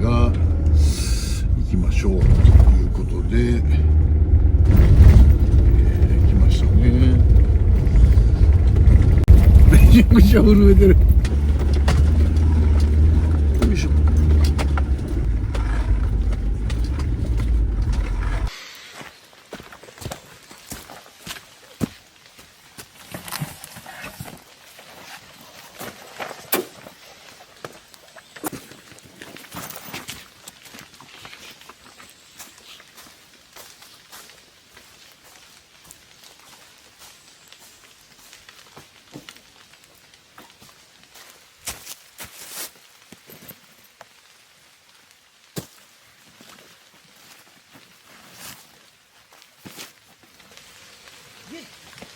行きましょうということで、来ましたね。めちゃくちゃ震えてる。よいしょ。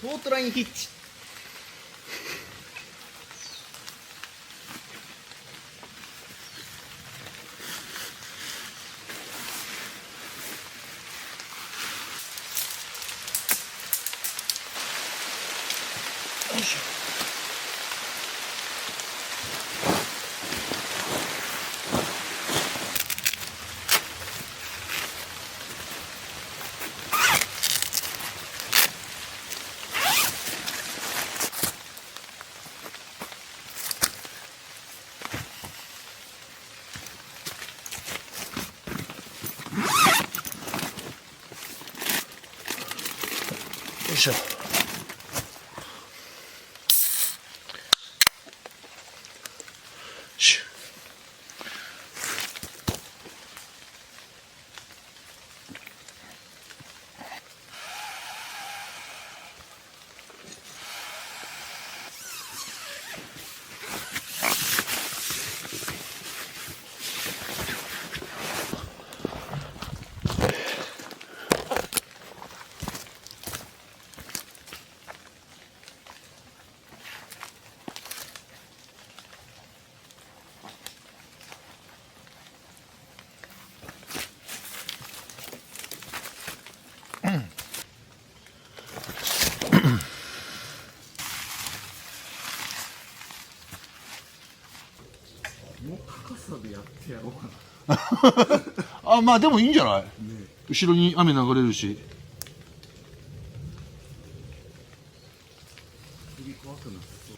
ポートラインヒッチ。よいしょ。よいしょ。シュッ。の高さでやってやろうかな。あ、まあでもいいんじゃない、ね、後ろに雨流れるし。首怖くなさそう。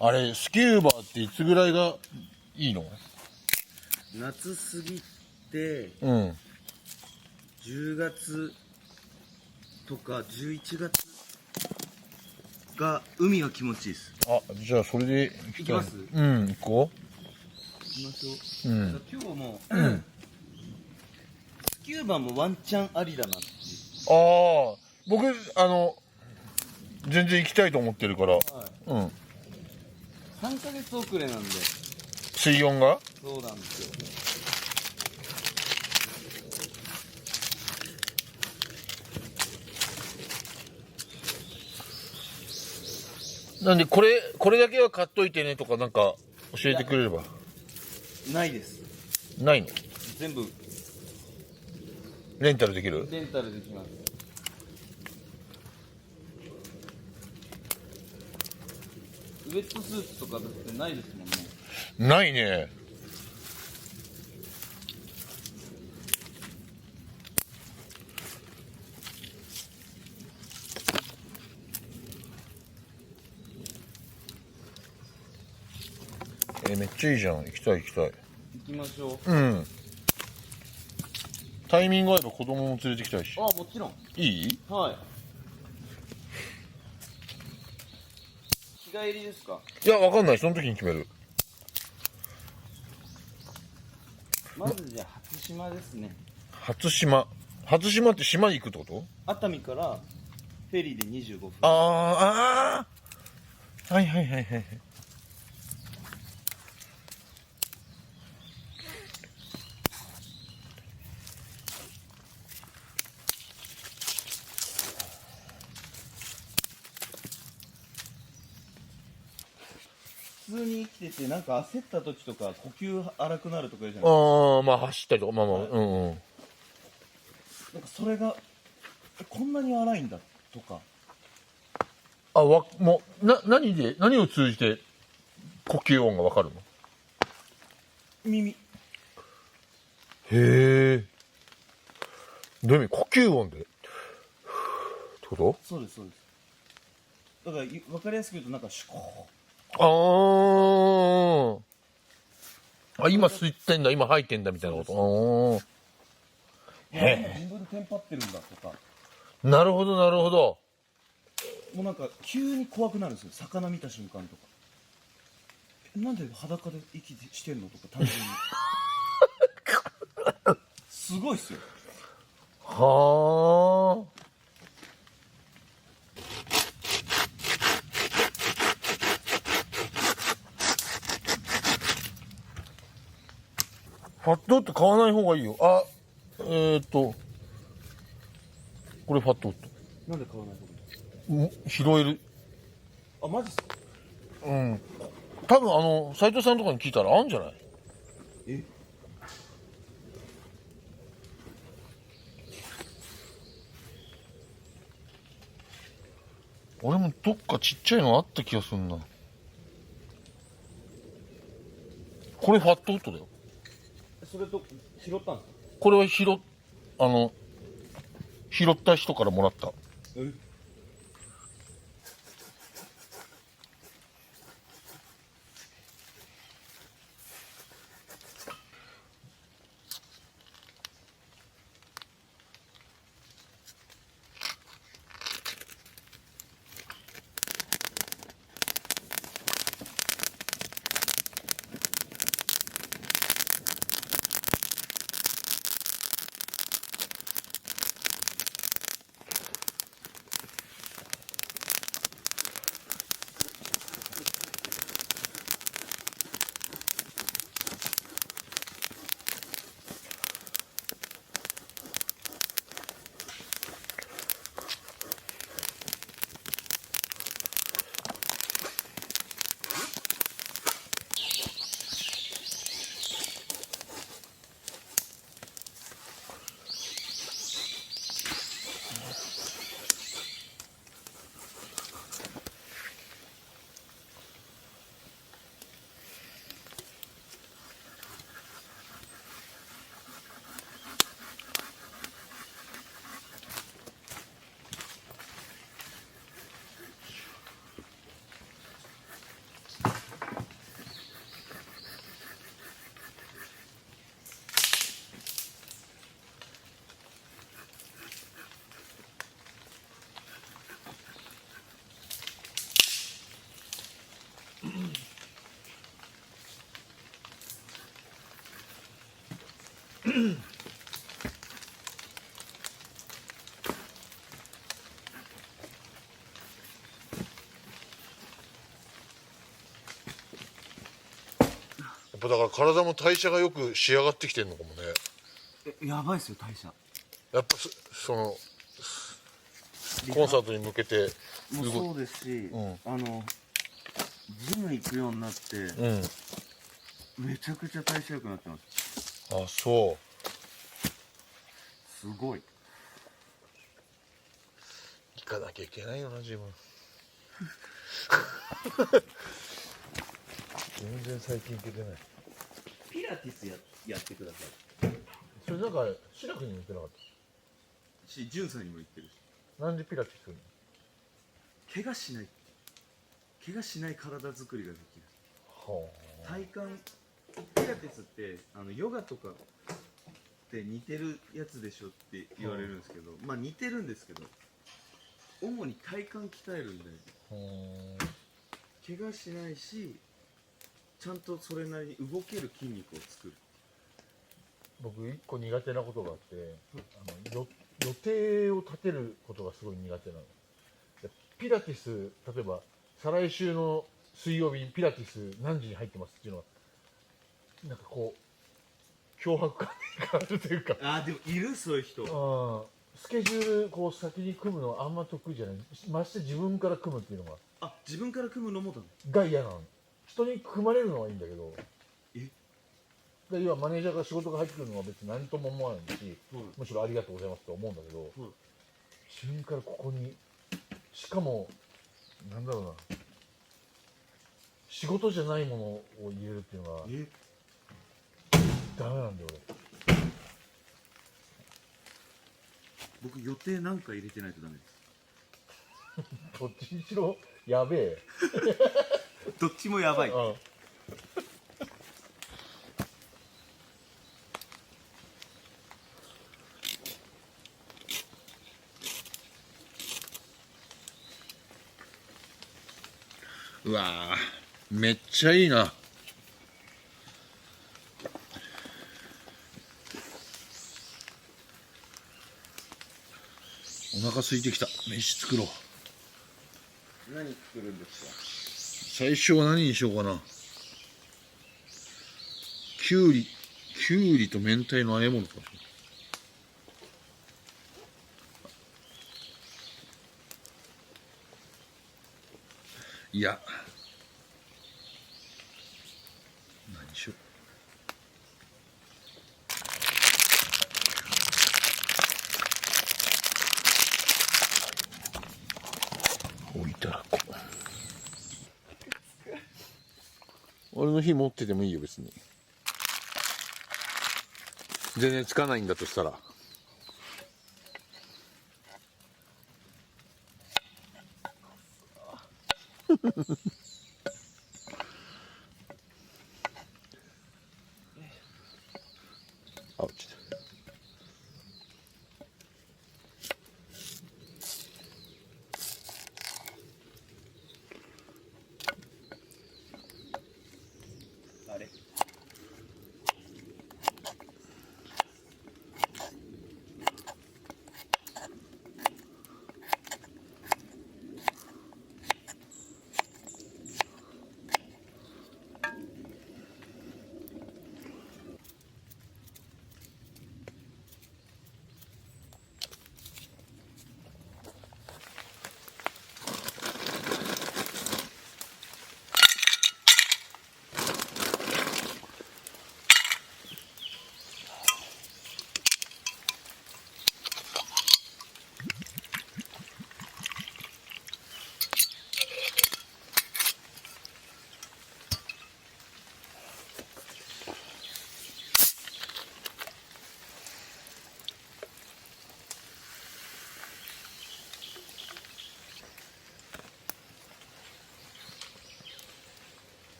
あれスキューバっていつぐらいがいいの？夏過ぎて、うん、10月とか11月が海が気持ちいいです。あ、じゃあそれで行きます？うん、行こ行きましう。うょう。ん、今日も、うんスキューバもワンチャンありだなっていう。ああ、僕全然行きたいと思ってるから、はい、うん。3ヶ月遅れなんで。水温が？そうなんですよ。なんでこれだけは買っといてねとかなんか教えてくれれば。ないです。ないの？全部レンタルできる？レンタルできます。ウェットスーツとかだってないですもんね。ないね。めっちゃいいじゃん。行きたい行きたい。行きましょう。うん。タイミング合えば子供も連れてきたいし。あ、もちろん。いい？はい。日帰りですか？いや、わかんない。その時に決める。まずじゃあ初島ですね。初島。初島って島に行くってこと？熱海からフェリーで25分。ああ、はいはいはいはい。普通に生きててなんか焦った時とか呼吸荒くなるとか言うじゃないですか。ああ、まあ走ったりとか、まあまあ、はいうんうん。なんかそれがこんなに荒いんだとか。もう、何を通じて呼吸音がわかるの？耳。へえ。どういう意味？呼吸音でってこそうですそうです。だから分かりやすく言うとなんかシュコと？今吸ってんだ、今吐いてんだみたいなこと。ー。いや今自分でテンパってるんだとか。なるほどなるほど。もうなんか急に怖くなるんですよ。魚見た瞬間とか。なんで裸で息してんのとか単純に。すごいっすよ。はあ。ファットウッド買わない方がいいよ。これファットウッなんで買わない方がいい？ド。拾える。あ、マジっすか？うん。多分斉藤さんとかに聞いたらあるんじゃない？え？俺もどっかちっちゃいのあった気がするな。これファットウッドだよ。それと拾ったんですか？これは拾った人からもらった。え？やっぱだから体も代謝がよく仕上がってきてんのかもね。やばいっすよ代謝。やっぱコンサートに向けてもうそうですし、うんジム行くようになってうんめちゃくちゃ代謝良くなってます。あそすごい。う行かなきゃいけないよな自分全然最近行けてない。ピラティスやってください。それなんか白くに言ってなかっジュンさんにも言ってるし。た？なんでピラティスするの？怪我しない体作りができる。はあ体幹ピラティスってヨガとかって似てるやつでしょって言われるんですけど、まあ似てるんですけど、主に体幹鍛えるんで怪我しないし、ちゃんとそれなりに動ける筋肉を作る。僕一個苦手なことがあって、予定を立てることがすごい苦手なの。でピラティス、例えば再来週の水曜日にピラティス何時に入ってますっていうのはなんかこう脅迫感があるというか、あーでもいるそういう人。スケジュールこう先に組むのはあんま得意じゃない。まして自分から組むっていうのあ、自分から組むのもダメ。が嫌なの。人に組まれるのはいいんだけど、えで要はマネージャーが仕事が入ってくるのは別に何とも思わないし、むしろありがとうございますと思うんだけど、自分からここに、しかもなんだろうな、仕事じゃないものを入れるっていうのがダメなんだよ俺。僕予定なんか入れてないとダメです。どっちにしろやべえ。どっちもやばい。うわー、めっちゃいいな。お腹空いてきた。飯作ろう。何作るんですか？最初は何にしようかな。きゅうりと明太の和え物か。いや、何しよう。置いたらこう。俺の火持っててもいいよ別に。全然つかないんだとしたら。あ、落ちた。あれ？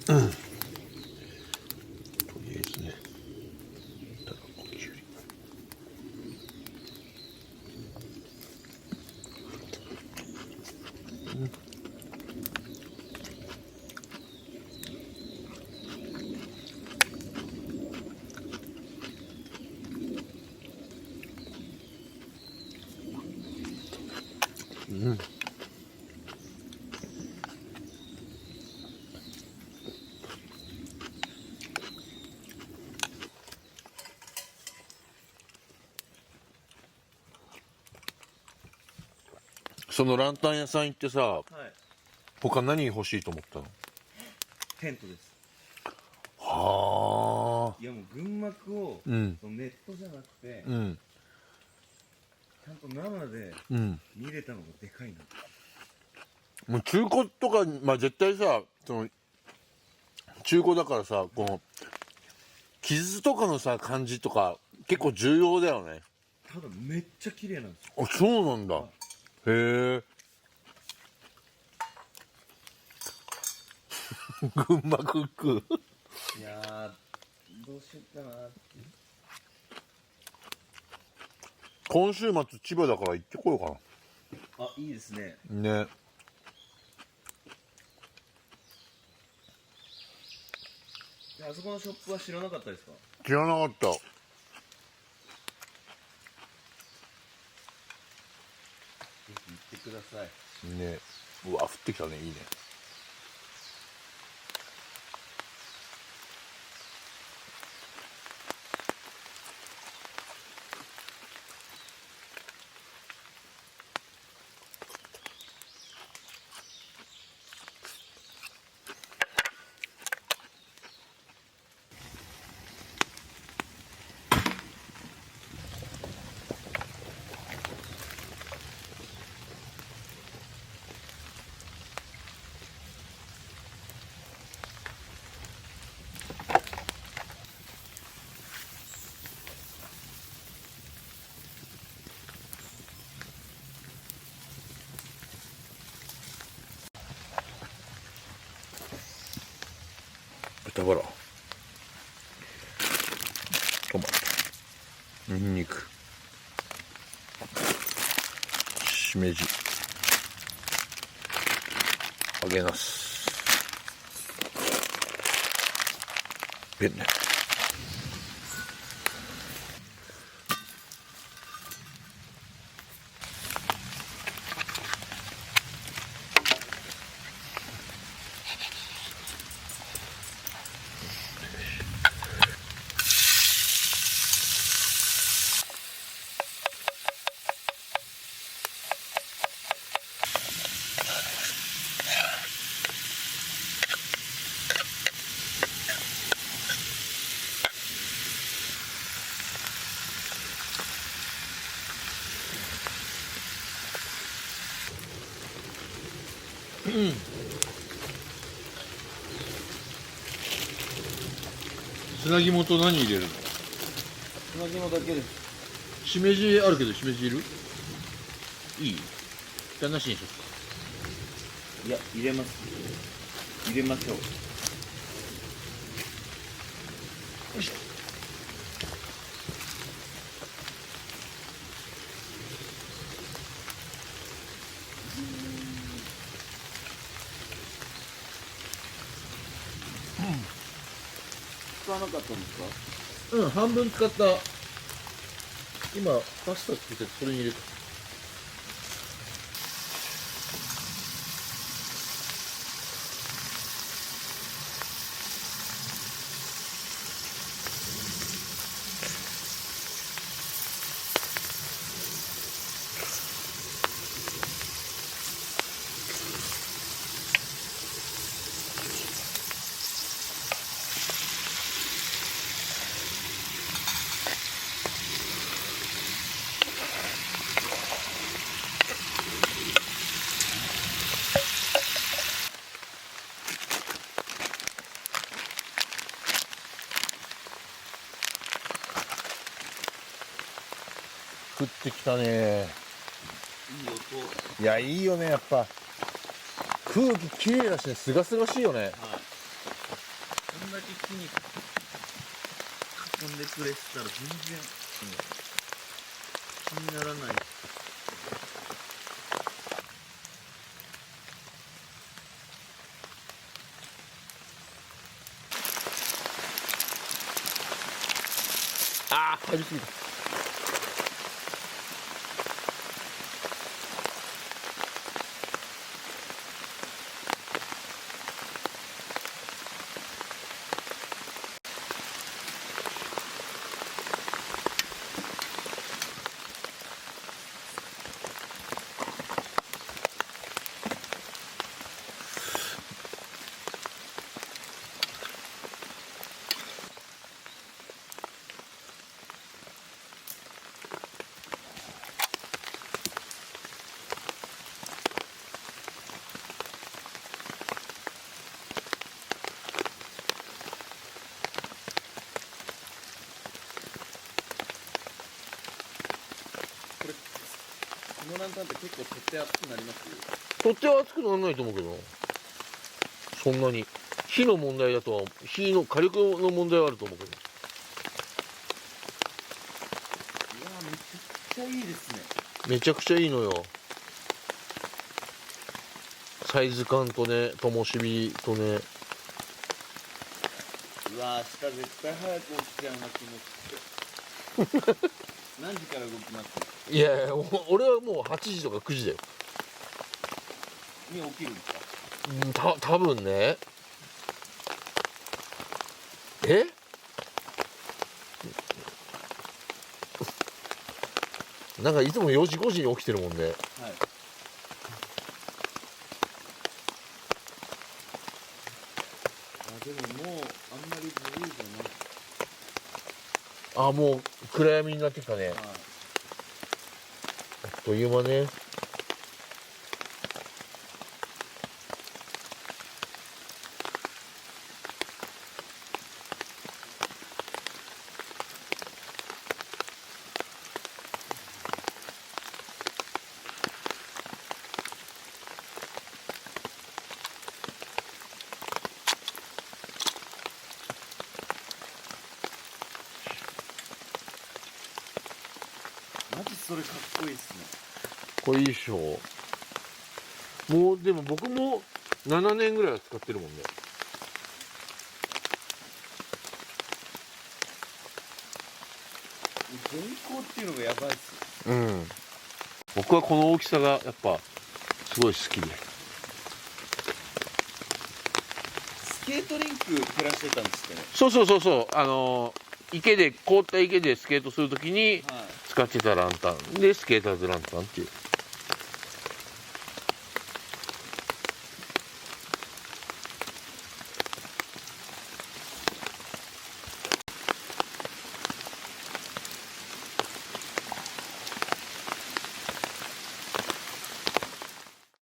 とりあえずね、たらこきゅうり。うんそのランタン屋さん行ってさ、はい。他何欲しいと思ったの？テントです。はあ。いやもう群幕を、うんそのネットじゃなくて、うんちゃんと生でうん見れたのがでかいな。もう中古とか、まあ絶対さ、その中古だからさ、この傷とかのさ感じとか結構重要だよね。ただめっちゃ綺麗なんですよ。あ、そうなんだ。へえ。群馬クック。いやー、どうしようかな。今週末千葉だから行ってこようかあ、いいですね。な。ね。であそこのショップは知らなかったですか？知らなかった。ぜひ行ってください。ね。うわ、降ってきたね。いいね。豚バラ、トマト、ニンニク、しめじ、揚げなす、ペンネ。砂肝と何入れるの？砂肝だけです。しめじあるけど、しめじいる？いい？じゃあなしにしようか。いや、入れます。入れましょう。よいしょ。使わなかったんですか？うん、半分使った。今パスタ作ってそれに入れた。降ってきたね。いい音。いや、いいよね、やっぱ空気きれいだしね、すがすがしいよね。はい。こんだけ木に囲んでくれてたら全然、気にならない。ああ、入りすぎた。タンって結構取って熱くなります？取っ手は熱くならないと思うけどな、そんなに火の問題だとは、火の火力の問題はあると思うけど。いやーめちゃくちゃいいですね。めちゃくちゃいいのよ、サイズ感とね、灯火とね。うわー明日絶対早く起きちゃうな気持ちって何時から動きます？いやいや、俺はもう8時とか9時だよ。に起きるんですか？多分ね。なんかいつも4時5時に起きてるもんね。はい。あでももうあんまりブルーじゃない。あ、もう暗闇になってきたね。はい。あっという間ね。マジそれかっこいいっすね。これいいでしょ。もうでも僕も7年ぐらいは使ってるもんね。原稿っていうのがやばいっすよ。うん。僕はこの大きさがやっぱすごい好きで。スケートリンク照らしてたんですってね。そうそうそうそう。池で凍った池でスケートするときにはい。使ってたランタンで、スケーターズランタンっていう。